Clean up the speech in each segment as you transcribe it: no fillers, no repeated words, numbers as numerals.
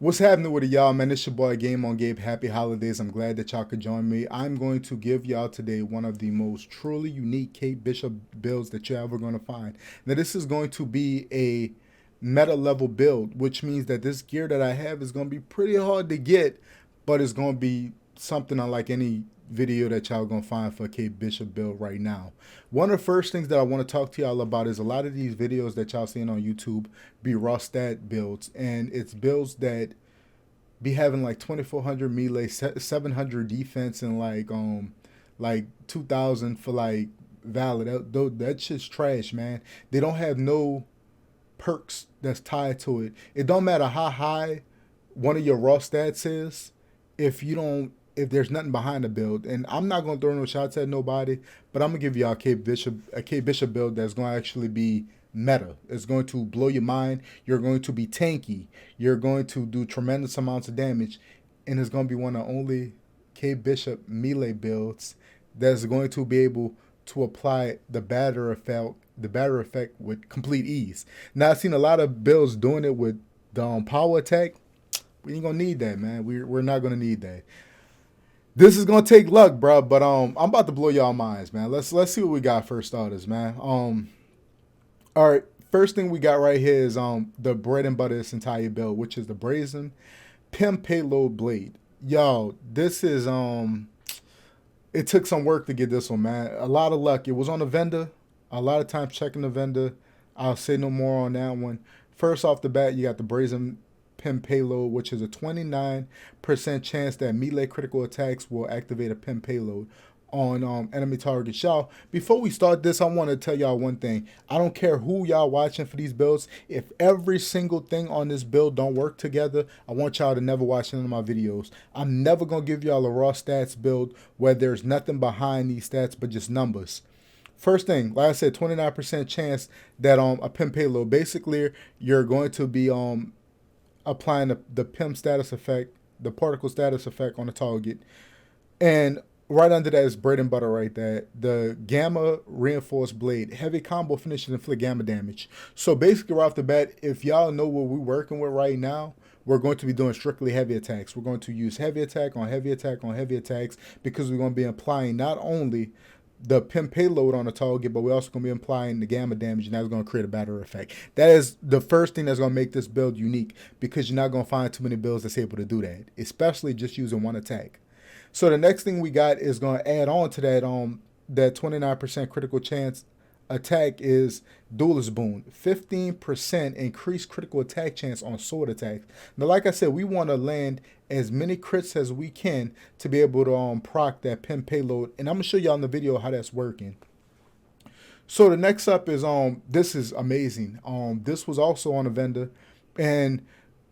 What's happening with it, y'all, man? It's your boy Game on Gabe. Happy holidays. I'm glad that y'all could join me. I'm going to give y'all today one of the most truly unique Kate Bishop builds that you're ever going to find. Now, this is going to be a meta level build, which means that this gear that I have is going to be pretty hard to get, but it's going to be something unlike any video that y'all gonna find for a Kate Bishop build right now. One of the first things that I want to talk to y'all about is a lot of these videos that y'all seeing on YouTube be raw stat builds, and it's builds that be having like 2400 melee, 700 defense, and like 2000 for like valid. That shit's trash, man. They don't have no perks that's tied to it. It don't matter how high one of your raw stats is if you don't if there's nothing behind the build. And I'm not gonna throw no shots at nobody, but I'm gonna give y'all a K Bishop build that's gonna actually be meta. It's going to blow your mind. You're going to be tanky. You're going to do tremendous amounts of damage, and it's going to be one of the only K Bishop melee builds that's going to be able to apply the batter effect with complete ease. Now I've seen a lot of builds doing it with the power attack. We ain't gonna need that, man. We're not gonna need that. This is gonna take luck, bro. But I'm about to blow y'all minds, man. Let's see what we got for starters, man. All right, first thing we got right here is the bread and butter this entire build, which is the brazen Pim payload blade. Yo, this is it took some work to get this one, man. A lot of luck. It was on a vendor. A lot of times checking the vendor. I'll say no more on that one. First off the bat, you got the brazen Pim payload, which is a 29% chance that melee critical attacks will activate a Pim payload on enemy targets. Y'all, before we start this, I want to tell y'all one thing. I don't care who y'all watching for these builds. If every single thing on this build don't work together, I want y'all to never watch none of my videos. I'm never going to give y'all a raw stats build where there's nothing behind these stats but just numbers. First thing, like I said, 29% chance that a Pim payload. Basically, you're going to be applying the Pim status effect, the particle status effect on the target. And right under that is bread and butter right there. The gamma reinforced blade. Heavy combo finishes inflict gamma damage. So basically right off the bat, if y'all know what we're working with right now, we're going to be doing strictly heavy attacks. We're going to use heavy attack on heavy attack on heavy attacks because we're going to be applying not only the Pim payload on the target, but we're also going to be applying the gamma damage, and that's going to create a batter effect. That is the first thing that's going to make this build unique because you're not going to find too many builds that's able to do that, especially just using one attack. So the next thing we got is going to add on to that 29% critical chance attack is Duelist Boon. 15% increased critical attack chance on sword attacks. Now, like I said, we want to land as many crits as we can to be able to proc that Pim payload. And I'm going to show y'all in the video how that's working. So the next up is this is amazing. This was also on a vendor, and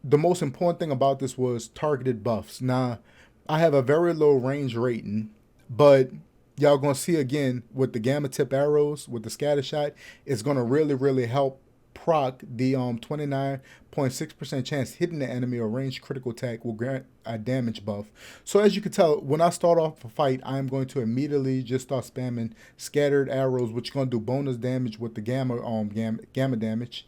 the most important thing about this was targeted buffs. Now, I have a very low range rating, but y'all gonna see again with the gamma tip arrows, with the scatter shot, it's gonna really help proc the 29.6% chance hitting the enemy or range critical attack will grant a damage buff. So as you can tell, when I start off a fight, I'm going to immediately just start spamming scattered arrows, which is gonna do bonus damage with the gamma damage.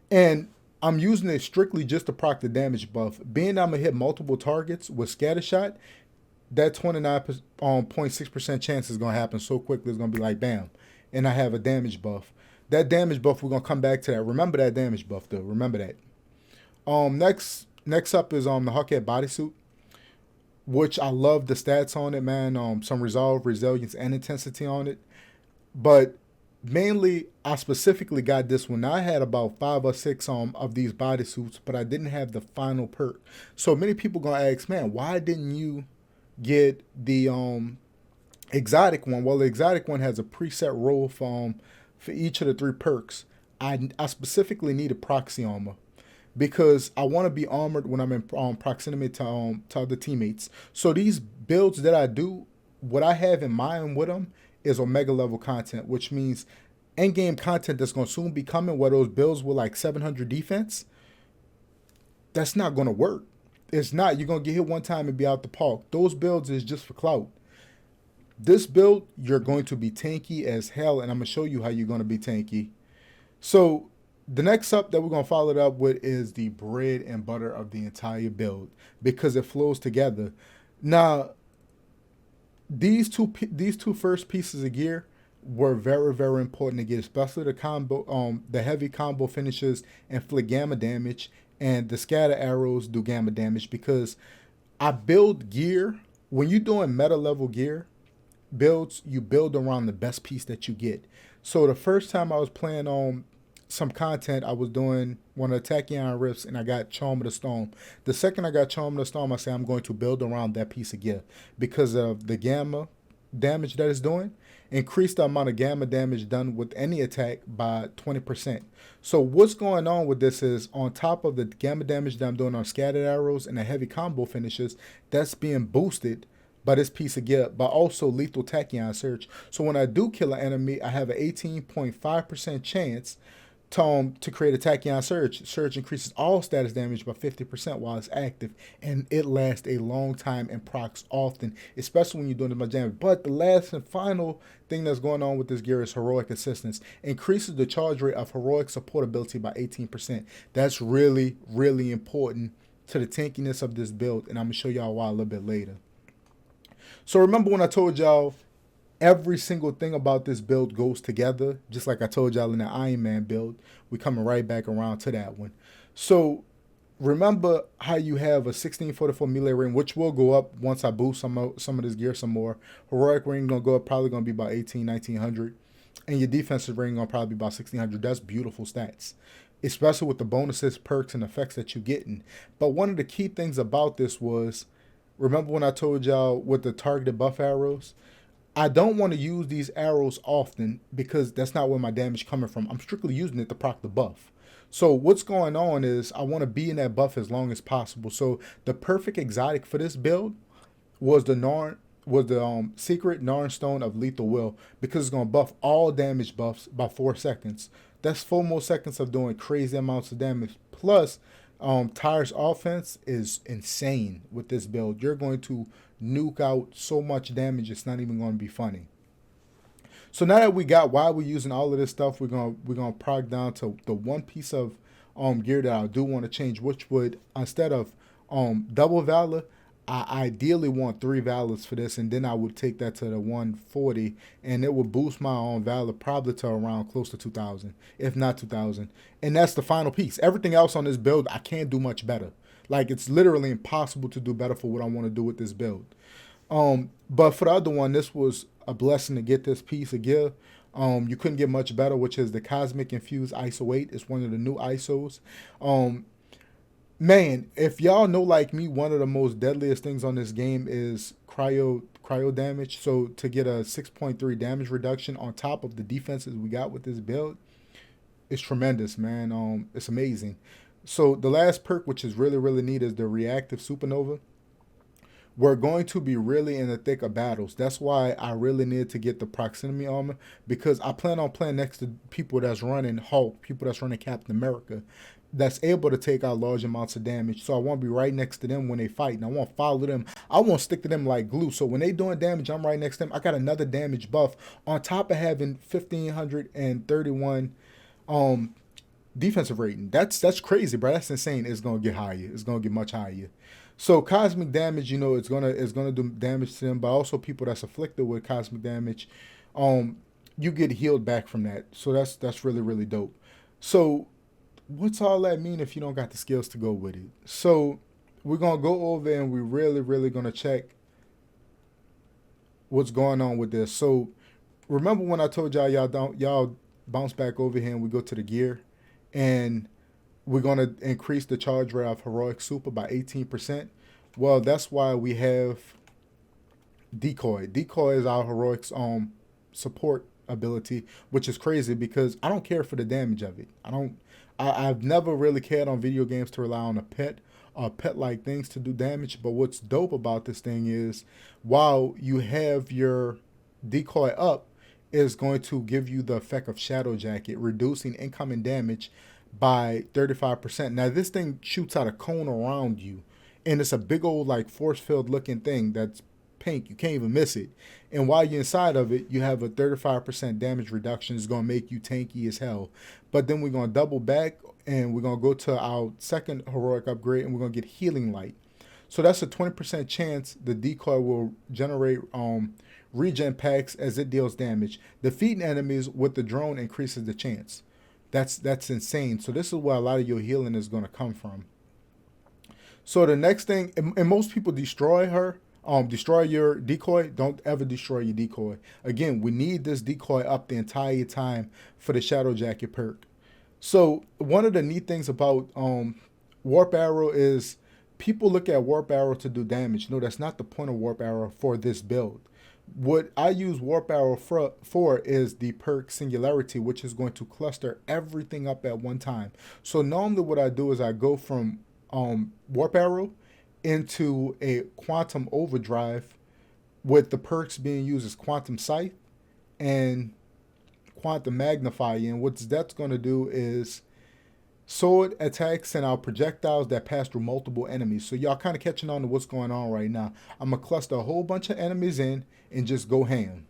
And I'm using it strictly just to proc the damage buff. Being I'm gonna hit multiple targets with scatter shot, that 29.6% chance is gonna happen so quickly. It's gonna be like bam, and I have a damage buff. That damage buff, we're gonna come back to that. Remember that damage buff though. Remember that. Next up is the Hawkeye Bodysuit, which I love the stats on it, man. Some resolve, resilience, and intensity on it, but mainly I specifically got this one. I had about 5 or 6 of these bodysuits, but I didn't have the final perk. So many people gonna ask, man, why didn't you get the exotic one? Well, the exotic one has a preset roll for each of the 3 perks. I specifically need a proxy armor because I want to be armored when I'm in proximity to other teammates. So these builds that I do, what I have in mind with them is Omega level content, which means end game content that's going to soon be coming where those builds with like 700 defense, that's not going to work. It's not. You're going to get hit one time and be out the park. Those builds is just for clout. This build, you're going to be tanky as hell, and I'm going to show you how you're going to be tanky. So The next up that we're going to follow it up with is the bread and butter of the entire build because it flows together. Now, these two first pieces of gear were very very important to get, especially the heavy combo finishes inflict gamma damage, and the scatter arrows do gamma damage because I build gear when you're doing meta level gear builds, you build around the best piece that you get. So the first time I was playing on some content, I was doing one of the Tachyon Rifts and I got Charm of the Storm. The second I got Charm of the Storm, I say I'm going to build around that piece of gear because of the gamma damage that it's doing. Increase the amount of gamma damage done with any attack by 20%. So what's going on with this is on top of the gamma damage that I'm doing on scattered arrows and the heavy combo finishes, that's being boosted by this piece of gear, but also lethal tachyon surge. So when I do kill an enemy, I have an 18.5% chance to create a tachyon surge. Surge increases all status damage by 50% while it's active, and it lasts a long time and procs often, especially when you're doing much damage. But the last and final thing that's going on with this gear is heroic assistance. Increases the charge rate of heroic support ability by 18%. That's really, really important to the tankiness of this build, and I'm going to show y'all why a little bit later. So remember when I told y'all every single thing about this build goes together, just like I told y'all in the Iron Man build. We coming right back around to that one. So remember how you have a 1644 melee ring, which will go up once I boost some of this gear some more. Heroic ring gonna go up, probably gonna be about 1900, and your defensive ring gonna probably be about 1600. That's beautiful stats, especially with the bonuses, perks, and effects that you're getting. But one of the key things about this was, remember when I told y'all with the targeted buff arrows, I don't want to use these arrows often because that's not where my damage coming from. I'm strictly using it to proc the buff. So what's going on is I want to be in that buff as long as possible. So the perfect exotic for this build was the secret Narn Stone of Lethal Will because it's gonna buff all damage buffs by 4 seconds. That's 4 more seconds of doing crazy amounts of damage. Plus, Tyre's offense is insane with this build. You're going to nuke out so much damage, it's not even going to be funny. So now that we got why we're using all of this stuff, we're gonna prog down to the one piece of gear that I do want to change, which would, instead of double valor, I ideally want 3 valors for this, and then I would take that to the 140, and it would boost my own valor probably to around close to 2000, if not 2000. And that's the final piece. Everything else on this build, I can't do much better. Like, it's literally impossible to do better for what I want to do with this build. But for the other one, this was a blessing to get this piece of gear. You couldn't get much better, which is the Cosmic Infused ISO 8. It's one of the new ISOs. Man, if y'all know like me, one of the most deadliest things on this game is cryo damage. So to get a 6.3 damage reduction on top of the defenses we got with this build, it's tremendous, man. It's amazing. So the last perk, which is really, really neat, is the Reactive Supernova. We're going to be really in the thick of battles. That's why I really need to get the proximity armor, because I plan on playing next to people that's running Hulk, people that's running Captain America, that's able to take out large amounts of damage. So I want to be right next to them when they fight, and I want to follow them. I want to stick to them like glue. So when they doing damage, I'm right next to them. I got another damage buff on top of having 1531 defensive rating. That's crazy, bro. That's insane. It's gonna get higher. It's gonna get much higher. So cosmic damage, it's gonna do damage to them, but also people that's afflicted with cosmic damage, you get healed back from that. So that's really, really dope. So what's all that mean if you don't got the skills to go with it? So we're gonna go over and we're really, really gonna check what's going on with this. So remember when I told y'all bounce back over here and we go to the gear, and we're going to increase the charge rate of Heroic Super by 18%. Well, that's why we have Decoy. Decoy is our Heroic's support ability, which is crazy because I don't care for the damage of it. I've never really cared on video games to rely on a pet or pet-like things to do damage. But what's dope about this thing is, while you have your Decoy up, is going to give you the effect of Shadow Jacket, reducing incoming damage by 35%. Now this thing shoots out a cone around you, and it's a big old like force field looking thing that's pink. You can't even miss it. And while you're inside of it, you have a 35% damage reduction. It's going to make you tanky as hell. But then we're going to double back and we're going to go to our second heroic upgrade and we're going to get Healing Light. So that's a 20% chance the decoy will generate regen packs as it deals damage. Defeating enemies with the drone increases the chance. That's insane. So this is where a lot of your healing is going to come from. So the next thing, and most people destroy her, destroy your decoy. Don't ever destroy your decoy. Again, we need this decoy up the entire time for the Shadow Jacket perk. So one of the neat things about Warp Arrow is people look at Warp Arrow to do damage. No, that's not the point of Warp Arrow for this build. What I use Warp Arrow for is the perk Singularity, which is going to cluster everything up at one time. So normally what I do is I go from Warp Arrow into a Quantum Overdrive with the perks being used as Quantum Scythe and Quantum Magnify. And what that's going to do is sword attacks and our projectiles that pass through multiple enemies. So y'all kind of catching on to what's going on right now. I'm going to cluster a whole bunch of enemies in and just go ham.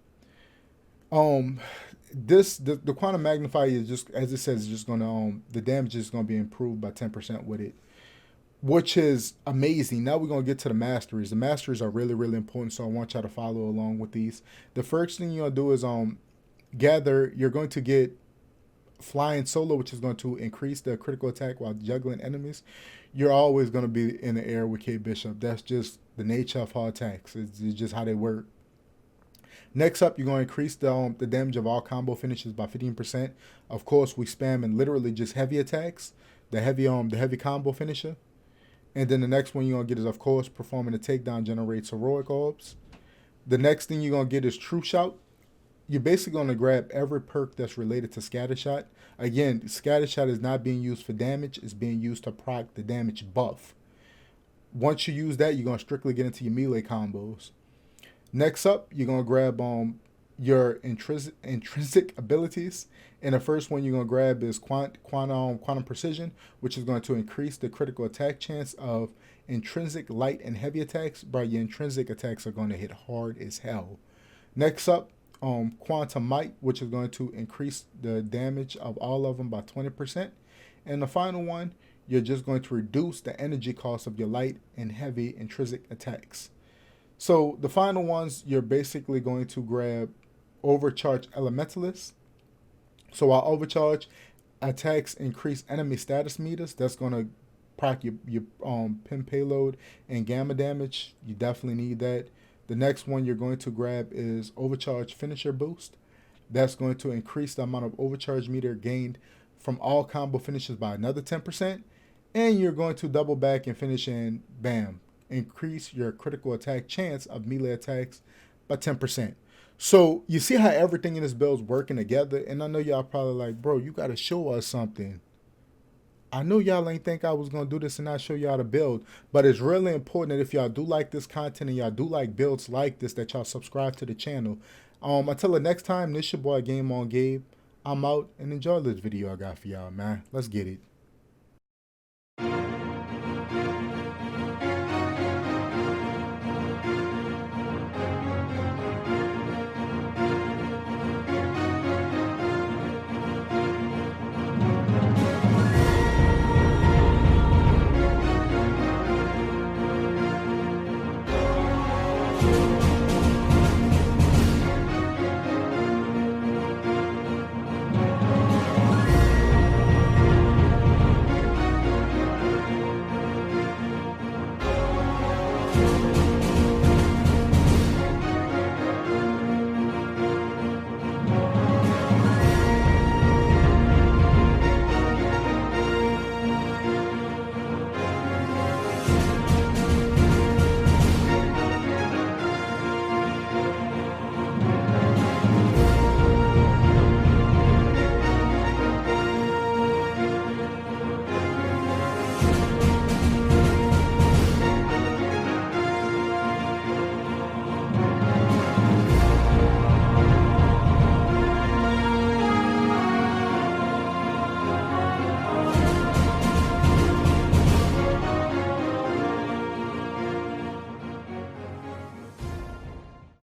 The Quantum Magnify is just, as it says, just going to, the damage is going to be improved by 10% with it, which is amazing. Now we're going to get to the Masteries. The Masteries are really, really important, so I want y'all to follow along with these. The first thing you're going to do is gather. You're going to get Flying Solo, which is going to increase the critical attack while juggling enemies. You're always going to be in the air with Kate Bishop. That's just the nature of her attacks. It's just how they work. Next up, you're going to increase the damage of all combo finishes by 15%. Of course, we spam and literally just heavy attacks, the heavy combo finisher. And then the next one you're going to get is, of course, performing a takedown generates heroic orbs. The next thing you're going to get is True Shout. You're basically going to grab every perk that's related to Scatter Shot. Again, Scatter Shot is not being used for damage. It's being used to proc the damage buff. Once you use that, you're going to strictly get into your melee combos. Next up, you're going to grab your intrinsic abilities. And the first one you're going to grab is Quantum Precision, which is going to increase the critical attack chance of intrinsic light and heavy attacks. But your intrinsic attacks are going to hit hard as hell. Next up, Quantum Might, which is going to increase the damage of all of them by 20%. And the final one, you're just going to reduce the energy cost of your light and heavy intrinsic attacks. So the final ones, you're basically going to grab Overcharge Elementalist. So while Overcharge attacks increase enemy status meters, that's going to proc your pin payload and gamma damage. You definitely need that. The next one you're going to grab is Overcharge Finisher Boost. That's going to increase the amount of overcharge meter gained from all combo finishes by another 10%. And you're going to double back and finish in, bam, increase your critical attack chance of melee attacks by 10%. So you see how everything in this build is working together. And I know y'all probably like, bro, you got to show us something. I know y'all ain't think I was going to do this and not show y'all the build, but it's really important that if y'all do like this content and y'all do like builds like this, that y'all subscribe to the channel. Until the next time, this your boy Game On Gabe. I'm out, and enjoy this video I got for y'all, man. Let's get it.